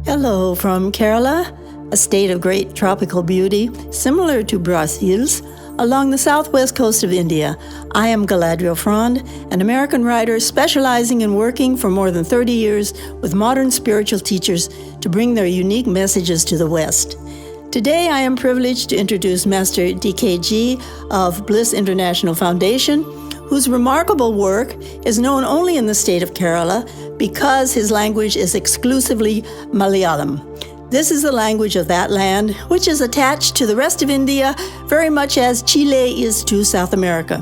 Hello from Kerala, a state of great tropical beauty, similar to Brazil's, along the southwest coast of India. I am Galadriel Frond, an American writer specializing in working for more than 30 years with modern spiritual teachers to bring their unique messages to the West. Today, I am privileged to introduce Master DKji of Bliss International Foundation, whose remarkable work is known only in the state of Kerala because his language is exclusively Malayalam. This is the language of that land, which is attached to the rest of India very much as Chile is to South America.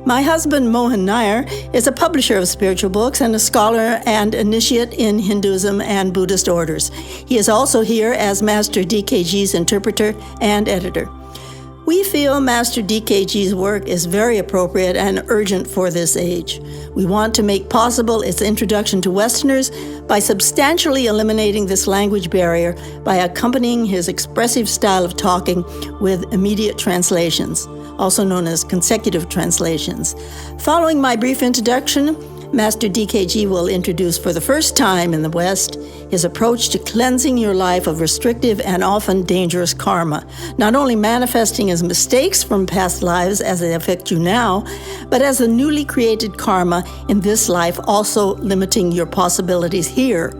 My husband, Mohan Nair, is a publisher of spiritual books and a scholar and initiate in Hinduism and Buddhist orders. He is also here as Master DKji's interpreter and editor. We feel Master DKji's work is very appropriate and urgent for this age. We want to make possible its introduction to Westerners by substantially eliminating this language barrier by accompanying his expressive style of talking with immediate translations, also known as consecutive translations. Following my brief introduction, Master DKji will introduce for the first time in the West his approach to cleansing your life of restrictive and often dangerous karma, not only manifesting as mistakes from past lives as they affect you now, but as the newly created karma in this life, also limiting your possibilities here.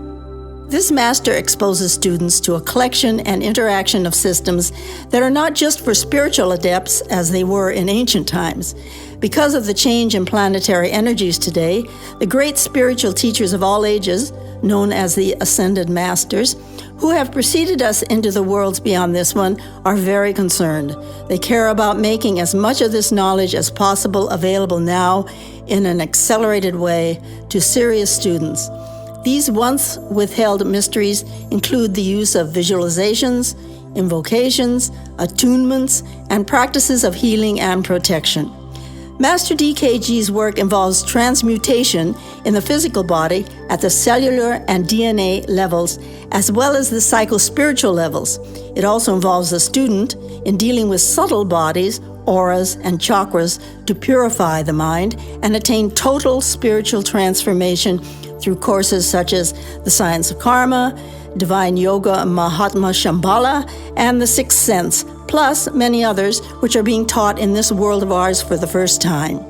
This master exposes students to a collection and interaction of systems that are not just for spiritual adepts as they were in ancient times. Because of the change in planetary energies today, the great spiritual teachers of all ages, known as the Ascended Masters, who have preceded us into the worlds beyond this one, are very concerned. They care about making as much of this knowledge as possible available now in an accelerated way to serious students. These once withheld mysteries include the use of visualizations, invocations, attunements, and practices of healing and protection. Master DKji's work involves transmutation in the physical body at the cellular and DNA levels, as well as the psychospiritual levels. It also involves the student in dealing with subtle bodies, auras, and chakras to purify the mind and attain total spiritual transformation through courses such as the Science of Karma, Divine Yoga Mahatma Shambhala, and the Sixth Sense, plus many others which are being taught in this world of ours for the first time.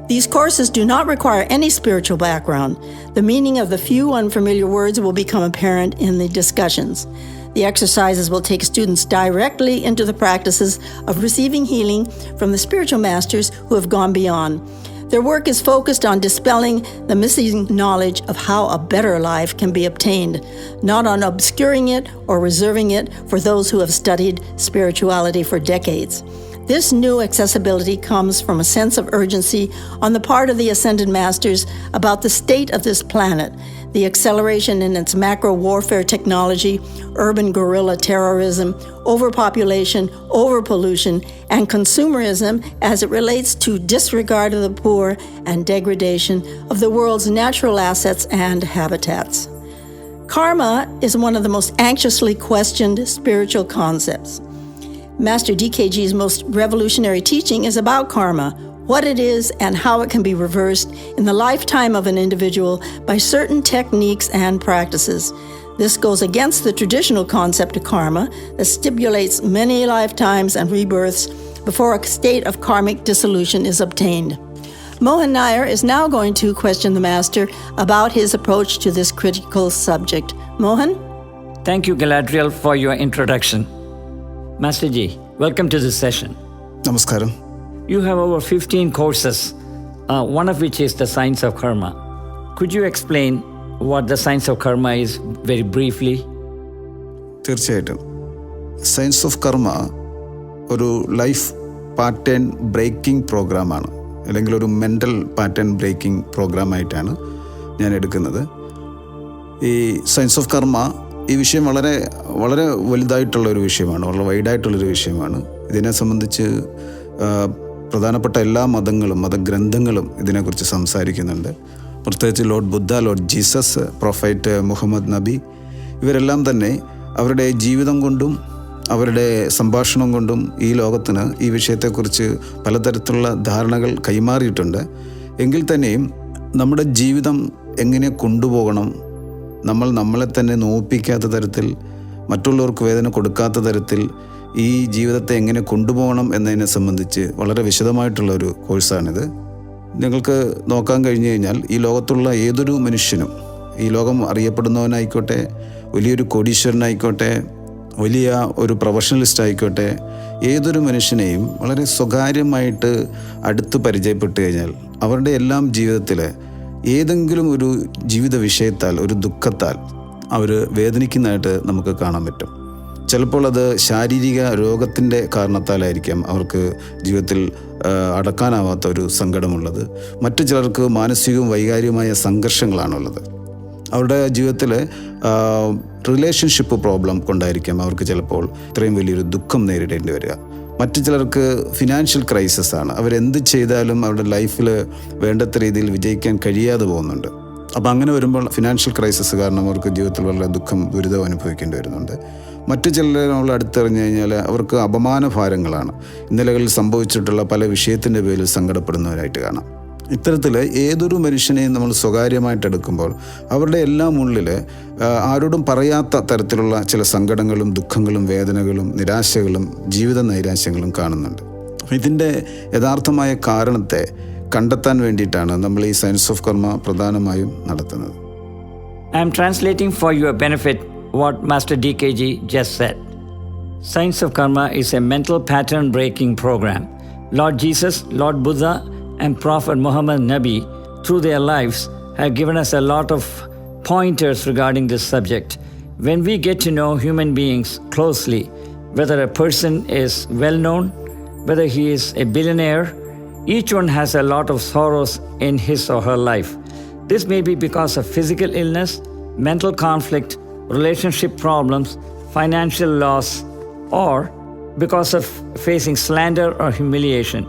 These courses do not require any spiritual background. The meaning of the few unfamiliar words will become apparent in the discussions. The exercises will take students directly into the practices of receiving healing from the spiritual masters who have gone beyond. Their work is focused on dispelling the missing knowledge of how a better life can be obtained, not on obscuring it or reserving it for those who have studied spirituality for decades. This new accessibility comes from a sense of urgency on the part of the Ascended Masters about the state of this planet, the acceleration in its macro warfare technology, urban guerrilla terrorism, overpopulation, overpollution, and consumerism as it relates to disregard of the poor and degradation of the world's natural assets and habitats. Karma is one of the most anxiously questioned spiritual concepts. Master DKji's most revolutionary teaching is about karma, what it is and how it can be reversed in the lifetime of an individual by certain techniques and practices. This goes against the traditional concept of karma that stipulates many lifetimes and rebirths before a state of karmic dissolution is obtained. Mohan Nair is now going to question the master about his approach to this critical subject. Mohan? Thank you, Galadriel, for your introduction. Master Ji, welcome to this session. Namaskaram. You have over 15 courses, one of which is the Science of Karma. Could you explain what the Science of Karma is very briefly? തീർച്ചയായിട്ടും. Science of കർമ്മ ഒരു life pattern breaking പ്രോഗ്രാമാണ്, അല്ലെങ്കിൽ ഒരു mental pattern breaking പ്രോഗ്രാമായിട്ടാണ് ഞാൻ എടുക്കുന്നത്. ഈ science of കർമ്മ ഈ വിഷയം വളരെ വളരെ വലുതായിട്ടുള്ളൊരു വിഷയമാണ്, വളരെ വൈഡായിട്ടുള്ളൊരു വിഷയമാണ്. ഇതിനെ സംബന്ധിച്ച് പ്രധാനപ്പെട്ട എല്ലാ മതങ്ങളും മതഗ്രന്ഥങ്ങളും ഇതിനെക്കുറിച്ച് സംസാരിക്കുന്നുണ്ട്. പ്രത്യേകിച്ച് ലോർഡ് ബുദ്ധ, ലോർഡ് ജീസസ്, പ്രൊഫറ്റ് മുഹമ്മദ് നബി, ഇവരെല്ലാം തന്നെ അവരുടെ ജീവിതം കൊണ്ടും അവരുടെ സംഭാഷണം കൊണ്ടും ഈ ലോകത്തിന് ഈ വിഷയത്തെക്കുറിച്ച് പലതരത്തിലുള്ള ധാരണകൾ കൈമാറിയിട്ടുണ്ട്. എങ്കിൽ തന്നെയും നമ്മുടെ ജീവിതം എങ്ങനെ കൊണ്ടുപോകണം, നമ്മൾ നമ്മളെ തന്നെ നോവിപ്പിക്കാത്ത തരത്തിൽ, മറ്റുള്ളവർക്ക് വേദന കൊടുക്കാത്ത തരത്തിൽ ഈ ജീവിതത്തെ എങ്ങനെ കൊണ്ടുപോകണം എന്നതിനെ സംബന്ധിച്ച് വളരെ വിശദമായിട്ടുള്ളൊരു കോഴ്സാണിത്. നിങ്ങൾക്ക് നോക്കാൻ കഴിഞ്ഞു കഴിഞ്ഞാൽ ഈ ലോകത്തുള്ള ഏതൊരു മനുഷ്യനും, ഈ ലോകം അറിയപ്പെടുന്നവനായിക്കോട്ടെ, വലിയൊരു കോടീശ്വരനായിക്കോട്ടെ, വലിയ ഒരു പ്രൊഫഷണലിസ്റ്റ് ആയിക്കോട്ടെ, ഏതൊരു മനുഷ്യനെയും വളരെ സ്വകാര്യമായിട്ട് അടുത്ത് പരിചയപ്പെട്ട് കഴിഞ്ഞാൽ അവരുടെ എല്ലാം ജീവിതത്തിൽ ഏതെങ്കിലും ഒരു ജീവിത വിഷയത്താൽ, ഒരു ദുഃഖത്താൽ അവർ വേദനിക്കുന്നതായിട്ട് നമുക്ക് കാണാൻ പറ്റും. ചിലപ്പോൾ അത് ശാരീരിക രോഗത്തിൻ്റെ കാരണത്താലായിരിക്കാം അവർക്ക് ജീവിതത്തിൽ അടക്കാനാവാത്ത ഒരു സങ്കടമുള്ളത്. മറ്റു ചിലർക്ക് മാനസികവും വൈകാരികമായ സംഘർഷങ്ങളാണുള്ളത്. അവരുടെ ജീവിതത്തിൽ റിലേഷൻഷിപ്പ് പ്രോബ്ലം കൊണ്ടായിരിക്കാം അവർക്ക് ചിലപ്പോൾ ഇത്രയും വലിയൊരു ദുഃഖം നേരിടേണ്ടി വരിക. മറ്റു ചിലർക്ക് ഫിനാൻഷ്യൽ ക്രൈസിസ് ആണ്. അവരെന്ത് ചെയ്താലും അവരുടെ ലൈഫിൽ വേണ്ടത്ര രീതിയിൽ വിജയിക്കാൻ കഴിയാതെ പോകുന്നുണ്ട്. അപ്പോൾ അങ്ങനെ വരുമ്പോൾ ഫിനാൻഷ്യൽ ക്രൈസിസ് കാരണം അവർക്ക് ജീവിതത്തിൽ വളരെ ദുഃഖം, ദുരിതം അനുഭവിക്കേണ്ടി വരുന്നുണ്ട്. മറ്റു ചിലരെ നമ്മൾ അടുത്തറിഞ്ഞു കഴിഞ്ഞാൽ അവർക്ക് അപമാനഭാരങ്ങളാണ്. ഇന്നലകളിൽ സംഭവിച്ചിട്ടുള്ള പല വിഷയത്തിൻ്റെ പേരിൽ സങ്കടപ്പെടുന്നവരായിട്ട് കാണാം. ഇത്തരത്തിൽ ഏതൊരു മനുഷ്യനെയും നമ്മൾ സ്വകാര്യമായിട്ട് എടുക്കുമ്പോൾ അവരുടെ എല്ലാം ഉള്ളിൽ ആരോടും പറയാത്ത തരത്തിലുള്ള ചില സങ്കടങ്ങളും ദുഃഖങ്ങളും വേദനകളും നിരാശകളും ജീവിത നൈരാശ്യങ്ങളും കാണുന്നുണ്ട്. ഇതിൻ്റെ യഥാർത്ഥമായ കാരണത്തെ കണ്ടെത്താൻ വേണ്ടിയിട്ടാണ് നമ്മൾ ഈ സയൻസ് ഓഫ് കർമ്മ പ്രധാനമായും നടത്തുന്നത്. I am translating for your benefit what Master DKji just said. Science of Karma is a mental pattern breaking program. Lord Jesus, Lord Buddha, and Prophet Muhammad Nabi, through their lives, have given us a lot of pointers regarding this subject. When we get to know human beings closely, whether a person is well known, whether he is a billionaire, each one has a lot of sorrows in his or her life. This may be because of physical illness, mental conflict, relationship problems, financial loss, or because of facing slander or humiliation.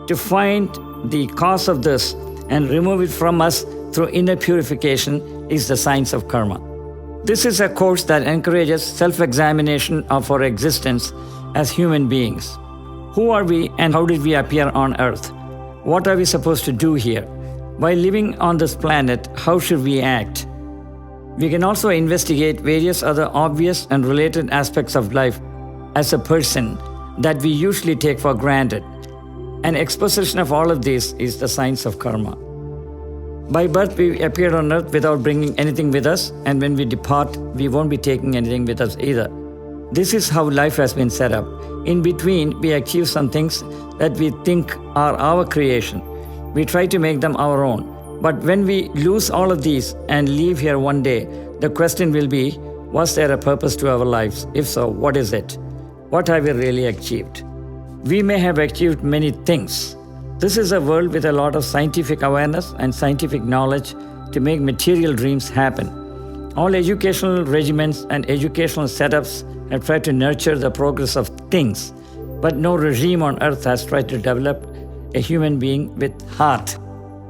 To find the cause of this and remove it from us through inner purification is the science of karma. This is a course that encourages self-examination of our existence as human beings. Who are we and how did we appear on earth? What are we supposed to do here? While living on this planet, how should we act? We can also investigate various other obvious and related aspects of life as a person that we usually take for granted. An exposition of all of this is the science of karma. By birth, we appeared on earth without bringing anything with us, and when we depart, we won't be taking anything with us either. This is how life has been set up. In between, we achieve some things that we think are our creation. We try to make them our own. But when we lose all of these and leave here one day, the question will be, was there a purpose to our lives? If so, what is it? What have we really achieved? We may have achieved many things. This is a world with a lot of scientific awareness and scientific knowledge to make material dreams happen. All educational regimens and educational setups have tried to nurture the progress of things, but no regime on earth has tried to develop a human being with heart.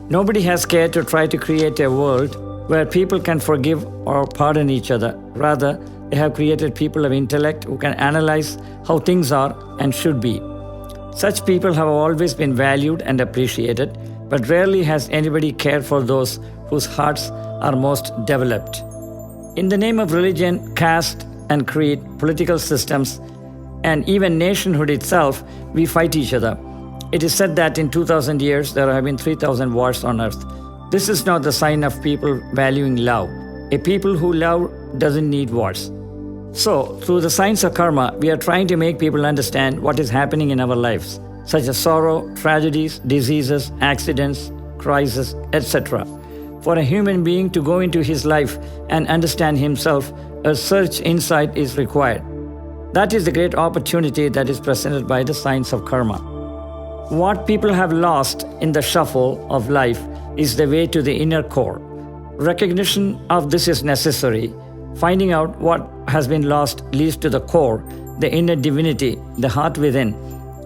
Nobody has cared to try to create a world where people can forgive or pardon each other. Rather, they have created people of intellect who can analyze how things are and should be. Such people have always been valued and appreciated, but rarely has anybody cared for those whose hearts are most developed. In the name of religion, caste, and creed, political systems, and even nationhood itself, we fight each other. It is said that in 2000 years there have been 3000 wars on earth. This is not the sign of people valuing love. A people who love doesn't need wars. So, through the science of karma, we are trying to make people understand what is happening in our lives, such as sorrow, tragedies, diseases, accidents, crises, etc. For a human being to go into his life and understand himself, a search insight is required. That is the great opportunity that is presented by the science of karma. What people have lost in the shuffle of life is the way to the inner core. Recognition of this is necessary. Finding out what has been lost leads to the core, the inner divinity, the heart within,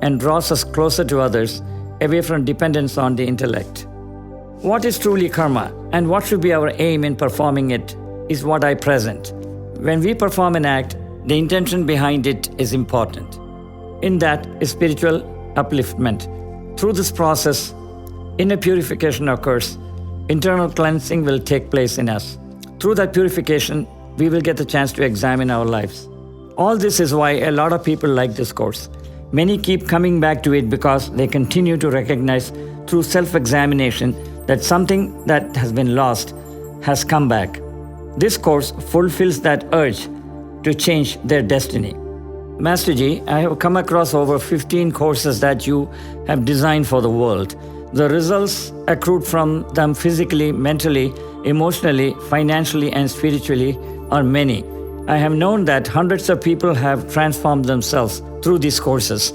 and draws us closer to others, away from dependence on the intellect. What is truly karma, and what should be our aim in performing it, is what I present. When we perform an act, the intention behind it is important. In that is spiritual upliftment. Through this process, inner purification occurs. Internal cleansing will take place in us. Through that purification, we will get the chance to examine our lives. All this is why a lot of people like this course. Many keep coming back to it because they continue to recognize through self-examination that something that has been lost has come back. This course fulfills that urge to change their destiny. Master Ji, I have come across over 15 courses that you have designed for the world. The results accrued from them physically, mentally, emotionally, financially, and spiritually are many. I have known that hundreds of people have transformed themselves through these courses.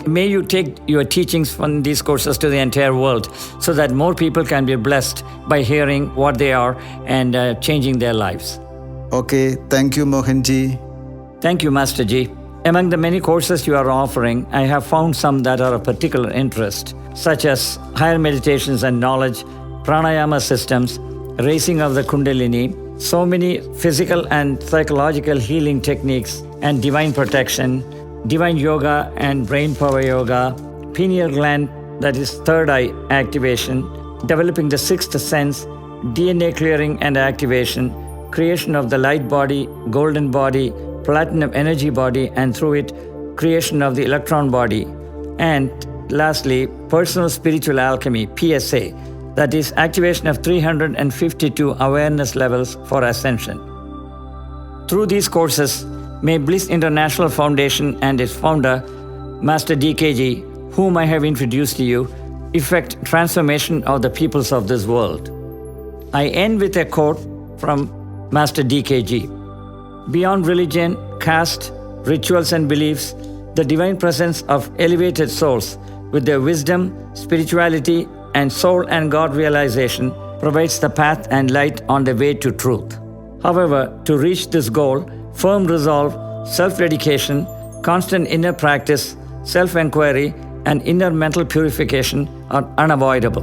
May you take your teachings from these courses to the entire world so that more people can be blessed by hearing what they are and changing their lives. Okay, thank you, Mohanji. Thank you, Master Ji. Among the many courses you are offering, I have found some that are of particular interest, such as higher meditations and knowledge, pranayama systems, raising of the kundalini, so many physical and psychological healing techniques, and divine protection, divine yoga and brain power yoga, pineal gland, that is third eye activation, developing the sixth sense, DNA clearing and activation, creation of the light body, golden body, platinum energy body, and through it, creation of the electron body. And lastly, personal spiritual alchemy, PSA, that is activation of 352 awareness levels for ascension. Through these courses, may Bliss International Foundation and its founder, Master DKji, whom I have introduced to you, effect transformation of the peoples of this world. I end with a quote from Master DKji. Beyond religion, caste, rituals and beliefs, the divine presence of elevated souls with their wisdom, spirituality, and soul and God realization provides the path and light on the way to truth. However, to reach this goal, firm resolve, self-dedication, constant inner practice, self-inquiry, and inner mental purification are unavoidable.